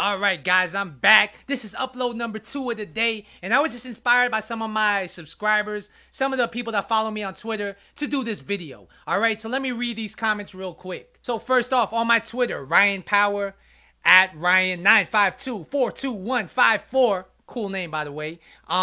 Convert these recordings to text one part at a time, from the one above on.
Alright guys, I'm back. This is upload number 2 of the day, and I was just inspired by some of my subscribers, some of the people that follow me on Twitter, to do this video. Alright, so let me read these comments real quick. So first off, on my Twitter, Ryan Power, at Ryan952-42154, cool name by the way,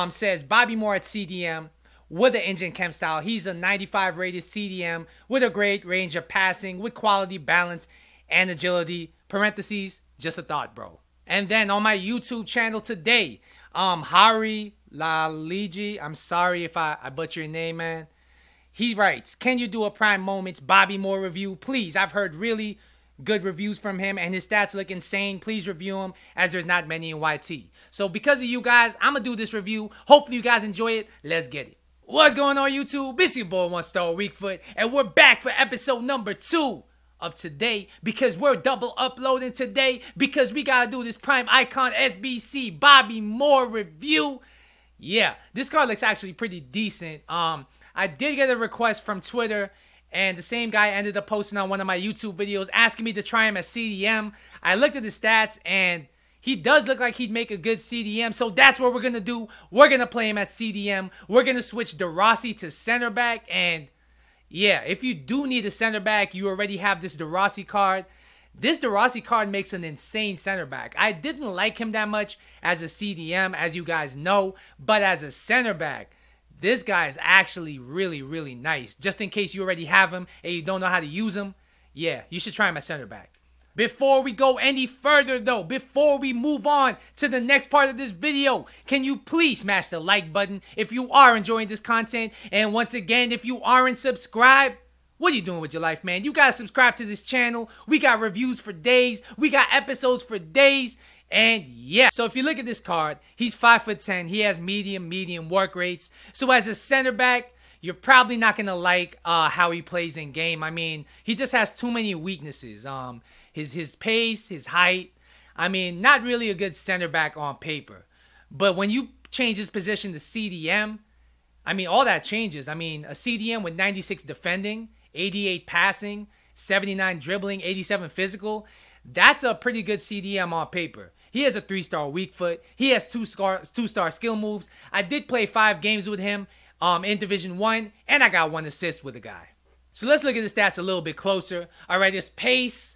says Bobby Moore at CDM with an engine chem style. He's a 95 rated CDM with a great range of passing, with quality, balance, and agility. Parentheses, just a thought, bro. And then on my YouTube channel today, Hari Laliji, I'm sorry if I butcher your name, man. He writes, can you do a Prime Moments Bobby Moore review? Please, I've heard really good reviews from him and his stats look insane. Please review him as there's not many in YT. So because of you guys, I'm going to do this review. Hopefully you guys enjoy it. Let's get it. What's going on, YouTube? It's your boy, One Star Weakfoot, and we're back for episode number 2 of today, because we're double uploading today because we gotta do this Prime Icon SBC Bobby Moore review. Yeah, this card looks actually pretty decent. I did get a request from Twitter, and the same guy ended up posting on one of my YouTube videos asking me to try him as CDM. I looked at the stats and he does look like he'd make a good CDM, so that's what we're gonna do. We're gonna play him at CDM. We're gonna switch DeRossi to center back, and yeah, if you do need a center back, you already have this DeRossi card. This DeRossi card makes an insane center back. I didn't like him that much as a CDM, as you guys know, but as a center back, this guy is actually really, really nice. Just in case you already have him and you don't know how to use him, yeah, you should try him at center back. Before we go any further though, before we move on to the next part of this video, can you please smash the like button if you are enjoying this content? And once again, if you aren't subscribed, what are you doing with your life, man? You gotta subscribe to this channel. We got reviews for days. We got episodes for days. And yeah, so if you look at this card, he's 5'10". He has medium work rates. So as a center back, you're probably not gonna like how he plays in game. I mean, he just has too many weaknesses. His pace, his height. I mean, not really a good center back on paper. But when you change his position to CDM, I mean, all that changes. I mean, a CDM with 96 defending, 88 passing, 79 dribbling, 87 physical, that's a pretty good CDM on paper. He has a 3-star weak foot. He has 2-star skill moves. I did play 5 games with him in Division 1, and I got 1 assist with the guy. So let's look at the stats a little bit closer. All right, his pace.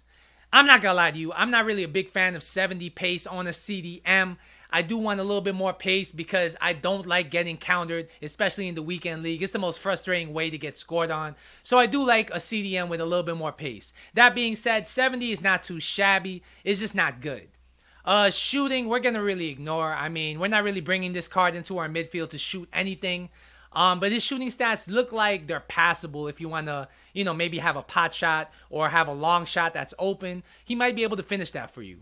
I'm not gonna lie to you, I'm not really a big fan of 70 pace on a CDM. I do want a little bit more pace because I don't like getting countered, especially in the weekend league. It's the most frustrating way to get scored on. So I do like a CDM with a little bit more pace. That being said, 70 is not too shabby. It's just not good. Shooting, we're gonna really ignore. I mean, we're not really bringing this card into our midfield to shoot anything. But his shooting stats look like they're passable if you want to, you know, maybe have a pot shot or have a long shot that's open. He might be able to finish that for you.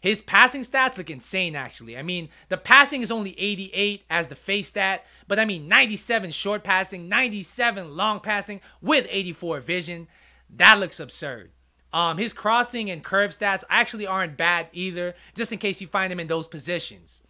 His passing stats look insane, actually. I mean, the passing is only 88 as the face stat, but I mean, 97 short passing, 97 long passing with 84 vision. That looks absurd. His crossing and curve stats actually aren't bad either, just in case you find him in those positions.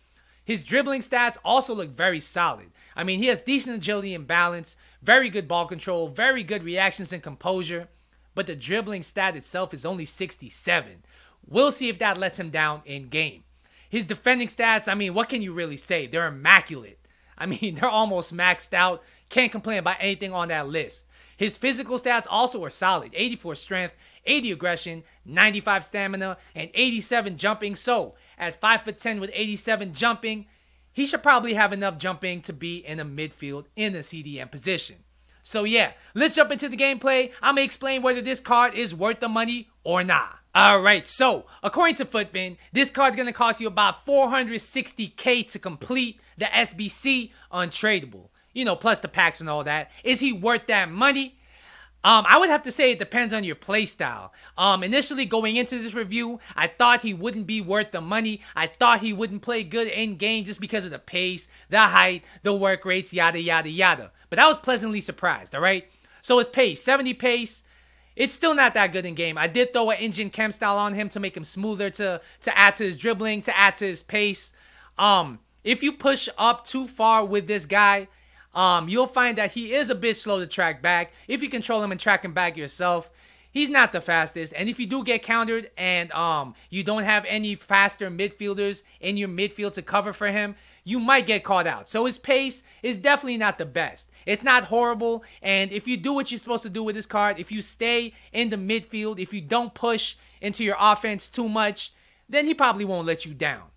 His dribbling stats also look very solid. I mean, he has decent agility and balance, very good ball control, very good reactions and composure, but the dribbling stat itself is only 67. We'll see if that lets him down in game. His defending stats, I mean, what can you really say? They're immaculate. I mean, they're almost maxed out. Can't complain about anything on that list. His physical stats also are solid. 84 strength, 80 aggression, 95 stamina, and 87 jumping. So, at 5'10" with 87 jumping, he should probably have enough jumping to be in a midfield in a CDM position. So yeah, let's jump into the gameplay. I'm going to explain whether this card is worth the money or not. Alright, so according to Footbin, this card's going to cost you about 460k to complete the SBC untradeable. You know, plus the packs and all that. Is he worth that money? I would have to say it depends on your playstyle. Initially going into this review, I thought he wouldn't be worth the money. I thought he wouldn't play good in game just because of the pace, the height, the work rates, yada, yada, yada. But I was pleasantly surprised, all right? So his pace, 70 pace, it's still not that good in game. I did throw an engine chem style on him to make him smoother, to add to his dribbling, to add to his pace. If you push up too far with this guy, you'll find that he is a bit slow to track back. If you control him and track him back yourself, He's not the fastest, and if you do get countered and you don't have any faster midfielders in your midfield to cover for him, you might get caught out. So his pace is definitely not the best. It's not horrible, and if you do what you're supposed to do with this card, if you stay in the midfield, if you don't push into your offense too much, then he probably won't let you down.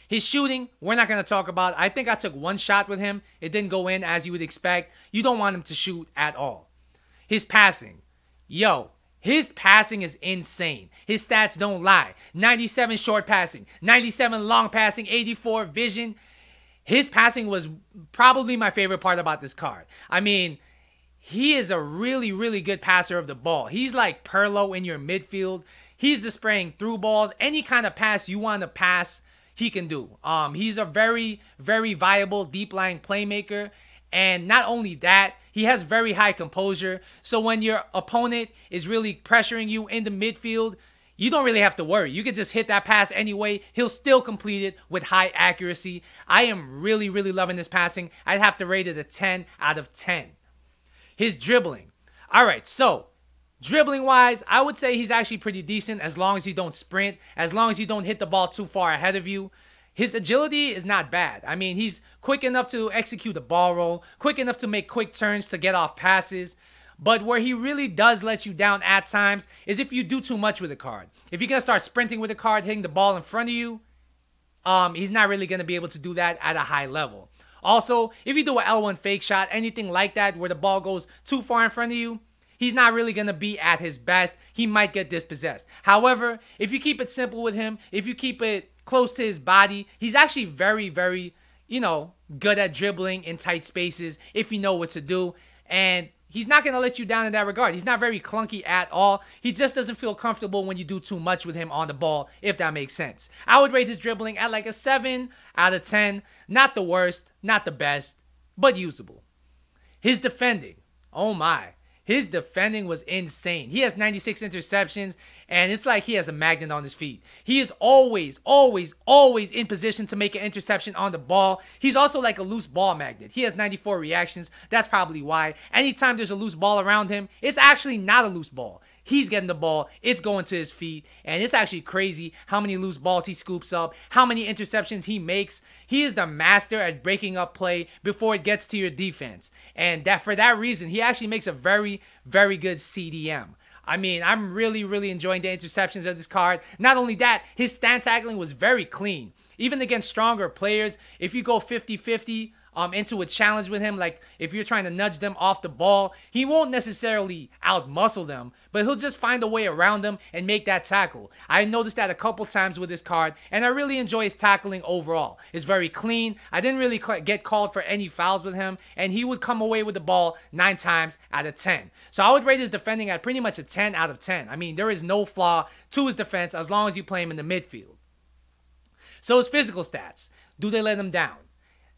His shooting, we're not going to talk about. I think I took one shot with him. It didn't go in as you would expect. You don't want him to shoot at all. His passing. Yo, his passing is insane. His stats don't lie. 97 short passing, 97 long passing, 84 vision. His passing was probably my favorite part about this card. I mean, he is a really, really good passer of the ball. He's like Perlo in your midfield. He's just spraying through balls. Any kind of pass you want to pass, he can do. He's a very, very viable deep lying playmaker. And not only that, he has very high composure. So when your opponent is really pressuring you in the midfield, you don't really have to worry. You can just hit that pass anyway. He'll still complete it with high accuracy. I am really, really loving this passing. I'd have to rate it a 10 out of 10. His dribbling. All right, so dribbling-wise, I would say he's actually pretty decent as long as you don't sprint, as long as you don't hit the ball too far ahead of you. His agility is not bad. I mean, he's quick enough to execute a ball roll, quick enough to make quick turns to get off passes. But where he really does let you down at times is if you do too much with the card. If you're going to start sprinting with the card, hitting the ball in front of you, he's not really going to be able to do that at a high level. Also, if you do an L1 fake shot, anything like that where the ball goes too far in front of you, he's not really going to be at his best. He might get dispossessed. However, if you keep it simple with him, if you keep it close to his body, he's actually very, very, good at dribbling in tight spaces if you know what to do. And he's not going to let you down in that regard. He's not very clunky at all. He just doesn't feel comfortable when you do too much with him on the ball, if that makes sense. I would rate his dribbling at like a 7 out of 10. Not the worst, not the best, but usable. His defending. Oh my. His defending was insane. He has 96 interceptions, and it's like he has a magnet on his feet. He is always, always, always in position to make an interception on the ball. He's also like a loose ball magnet. He has 94 reactions. That's probably why. Anytime there's a loose ball around him, it's actually not a loose ball. He's getting the ball. It's going to his feet. And it's actually crazy how many loose balls he scoops up, how many interceptions he makes. He is the master at breaking up play before it gets to your defense. And that for that reason, he actually makes a very, very good CDM. I mean, I'm really, really enjoying the interceptions of this card. Not only that, his stand tackling was very clean. Even against stronger players, if you go 50-50, into a challenge with him, like if you're trying to nudge them off the ball, he won't necessarily outmuscle them, but he'll just find a way around them and make that tackle. I noticed that a couple times with this card, and I really enjoy his tackling overall. It's very clean. I didn't really get called for any fouls with him, and he would come away with the ball 9 times out of 10. So I would rate his defending at pretty much a 10 out of 10. I mean, there is no flaw to his defense as long as you play him in the midfield. So his physical stats, do they let him down?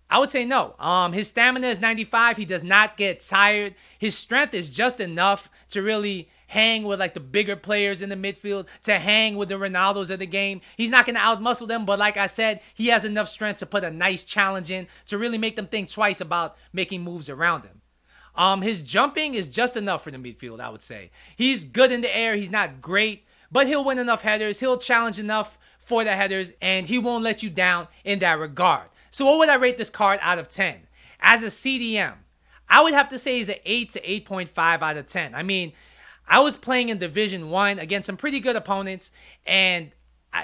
I would say no. His stamina is 95. He does not get tired. His strength is just enough to really hang with like the bigger players in the midfield, to hang with the Ronaldos of the game. He's not going to outmuscle them, but like I said, he has enough strength to put a nice challenge in to really make them think twice about making moves around him. His jumping is just enough for the midfield, I would say. He's good in the air. He's not great, but he'll win enough headers. He'll challenge enough for the headers, and he won't let you down in that regard. So what would I rate this card out of 10? As a CDM, I would have to say he's an 8 to 8.5 out of 10. I mean, I was playing in Division 1 against some pretty good opponents, and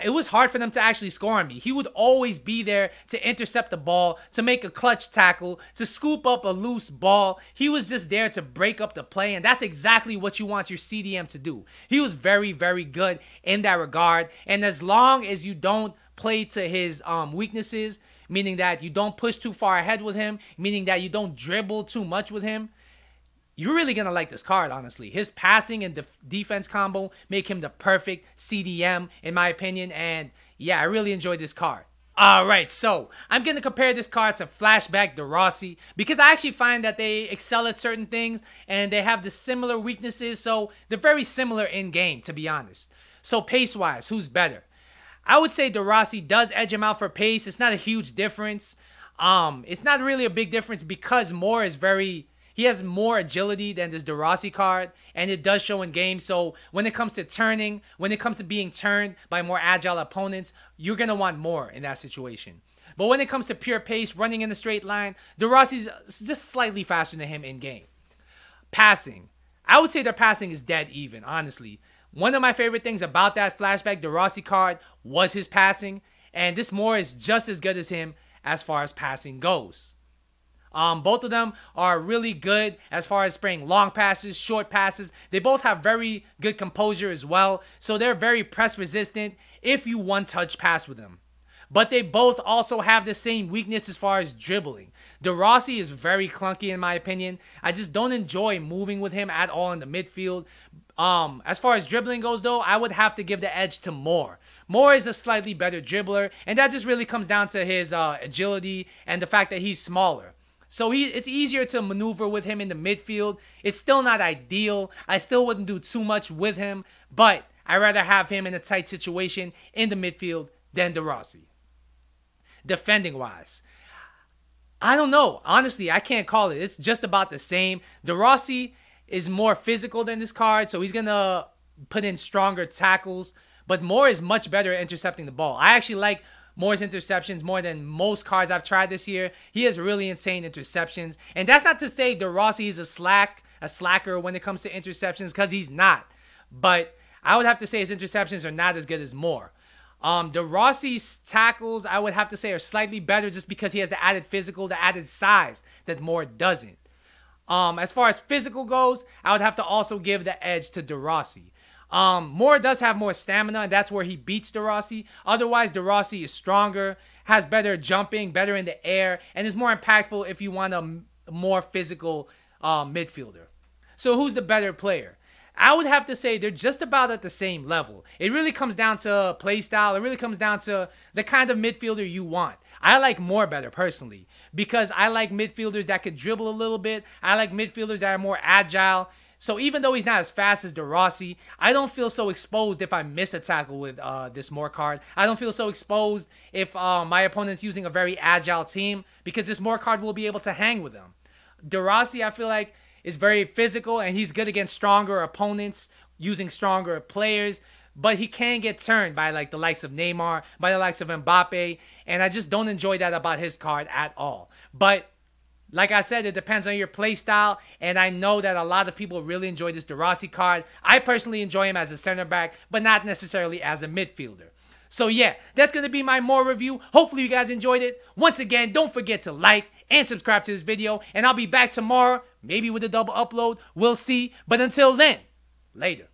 it was hard for them to actually score on me. He would always be there to intercept the ball, to make a clutch tackle, to scoop up a loose ball. He was just there to break up the play, and that's exactly what you want your CDM to do. He was very, very good in that regard, and as long as you don't play to his weaknesses, meaning that you don't push too far ahead with him, meaning that you don't dribble too much with him, you're really going to like this card, honestly. His passing and defense combo make him the perfect CDM, in my opinion. And yeah, I really enjoyed this card. All right, so I'm going to compare this card to Flashback De Rossi because I actually find that they excel at certain things and they have the similar weaknesses. So they're very similar in game, to be honest. So pace-wise, who's better? I would say De Rossi does edge him out for pace. It's not a huge difference. It's not really a big difference because Moore is very He has more agility than this De Rossi card, and it does show in game. So when it comes to turning, when it comes to being turned by more agile opponents, you're going to want more in that situation. But when it comes to pure pace, running in a straight line, De Rossi's just slightly faster than him in game. Passing. I would say their passing is dead even, honestly. One of my favorite things about that flashback De Rossi card was his passing, and this Moore is just as good as him as far as passing goes. Both of them are really good as far as spraying long passes, short passes. They both have very good composure as well, so they're very press resistant if you one-touch pass with them. But they both also have the same weakness as far as dribbling. De Rossi is very clunky in my opinion. I just don't enjoy moving with him at all in the midfield. As far as dribbling goes though, I would have to give the edge to Moore. Moore is a slightly better dribbler, and that just really comes down to his agility and the fact that he's smaller. So it's easier to maneuver with him in the midfield. It's still not ideal. I still wouldn't do too much with him, but I'd rather have him in a tight situation in the midfield than De Rossi. Defending wise, I don't know. Honestly, I can't call it. It's just about the same. De Rossi is more physical than this card, so he's going to put in stronger tackles. But Moore is much better at intercepting the ball. I actually like Moore's interceptions more than most cards I've tried this year. He has really insane interceptions. And that's not to say De Rossi is a slacker when it comes to interceptions, because he's not. But I would have to say his interceptions are not as good as Moore. De Rossi's tackles, I would have to say, are slightly better just because he has the added physical, the added size that Moore doesn't. As far as physical goes, I would have to also give the edge to De Rossi. Moore does have more stamina, and that's where he beats De Rossi. Otherwise, De Rossi is stronger, has better jumping, better in the air, and is more impactful if you want a more physical midfielder. So who's the better player? I would have to say they're just about at the same level. It really comes down to play style. It really comes down to the kind of midfielder you want. I like Moore better personally because I like midfielders that could dribble a little bit. I like midfielders that are more agile. So even though he's not as fast as De Rossi, I don't feel so exposed if I miss a tackle with this Moore card. I don't feel so exposed if my opponent's using a very agile team because this Moore card will be able to hang with them. De Rossi, I feel like, is very physical, and he's good against stronger opponents, using stronger players, but he can get turned by like the likes of Neymar, by the likes of Mbappe, and I just don't enjoy that about his card at all. But like I said, it depends on your play style, and I know that a lot of people really enjoy this De Rossi card. I personally enjoy him as a center back, but not necessarily as a midfielder. So yeah, that's going to be my Moore review. Hopefully you guys enjoyed it. Once again, don't forget to like and subscribe to this video, and I'll be back tomorrow, maybe with a double upload. We'll see. But until then, later.